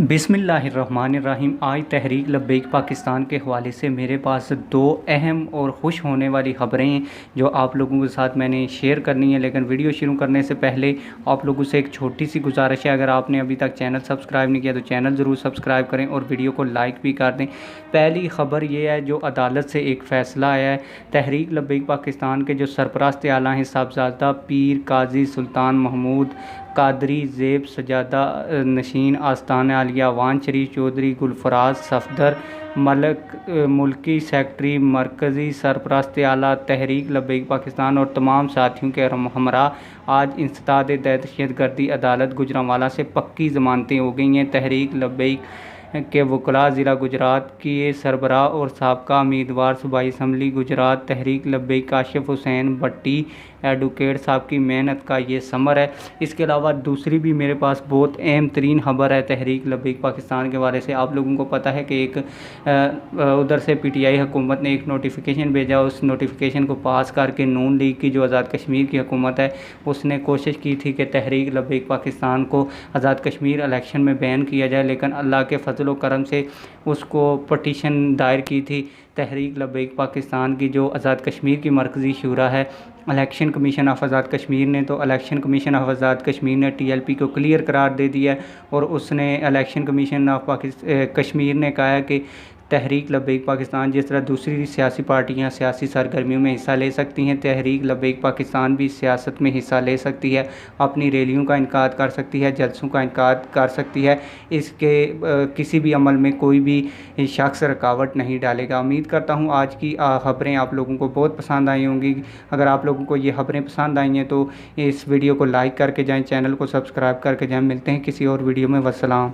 बिस्मिल्लाहिर्रहमानिर्रहीम। आज तहरीक लब्बैक पाकिस्तान के हवाले से मेरे पास दो अहम और ख़ुश होने वाली ख़बरें हैं जो आप लोगों के साथ मैंने शेयर करनी है। लेकिन वीडियो शुरू करने से पहले आप लोगों से एक छोटी सी गुजारिश है, अगर आपने अभी तक चैनल सब्सक्राइब नहीं किया तो चैनल ज़रूर सब्सक्राइब करें और वीडियो को लाइक भी कर दें। पहली ख़बर ये है, जो अदालत से एक फ़ैसला आया है। तहरीक लब्बैक पाकिस्तान के जो सरपरस्त आला हैं साहबजादा पीर काजी सुल्तान महमूद कादरी ज़ेब सजादा नशीन आस्तान आलिया वान शरीफ चौधरी गुलफराज सफदर मुल्की सेक्रेटरी मरकज़ी सरपरस्त आला तहरीक लब्बैक पाकिस्तान और तमाम साथियों के हमरा आज इंसदाद दहशत गर्दी अदालत गुजरांवाला से पक्की ज़मानतें हो गई हैं। तहरीक लब्बैक के वकला ज़िला गुजरात के सरबराह और साबका उम्मीदवार सूबाई असम्बली गुजरात तहरीक लब्बैक काशिफ हुसैन भट्टी एडवोकेट साहब की मेहनत का ये समर है। इसके अलावा दूसरी भी मेरे पास बहुत अहम तरीन खबर है तहरीक लब्बैक पाकिस्तान के बारे से। आप लोगों को पता है कि एक उधर से पीटीआई हुकूमत ने एक नोटिफिकेशन भेजा, उस नोटिफिकेशन को पास करके नून लीग की जो आज़ाद कश्मीर की हुकूमत है उसने कोशिश की थी कि तहरीक लब्बैक पाकिस्तान को आज़ाद कश्मीर इलेक्शन में बैन किया जाए, लेकिन अल्लाह के फजल करम से उसको पटिशन दायर की थी तहरीक लब्बैक पाकिस्तान की जो आज़ाद कश्मीर की मरकज़ी शूरा है election commission of Azad Kashmir ने। तो election commission of Azad Kashmir ने टीएलपी को क्लियर करार दे दिया और उसने इलेक्शन कमीशन ऑफ कश्मीर ने कहा है कि तहरीक लब्बैक पाकिस्तान जिस तरह दूसरी सियासी पार्टियां सियासी सरगर्मियों में हिस्सा ले सकती हैं, तहरीक लब्बैक पाकिस्तान भी सियासत में हिस्सा ले सकती है, अपनी रैलियों का इनकाद कर सकती है, जलसों का इनकाद कर सकती है। इसके किसी भी अमल में कोई भी शख्स रुकावट नहीं डालेगा। उम्मीद करता हूँ आज की ख़बरें आप लोगों को बहुत पसंद आई होंगी। अगर आप लोगों को ये ख़बरें पसंद आई हैं तो इस वीडियो को लाइक करके जाएँ, चैनल को सब्सक्राइब करके जाएँ। मिलते हैं किसी और वीडियो में। वस्सलाम।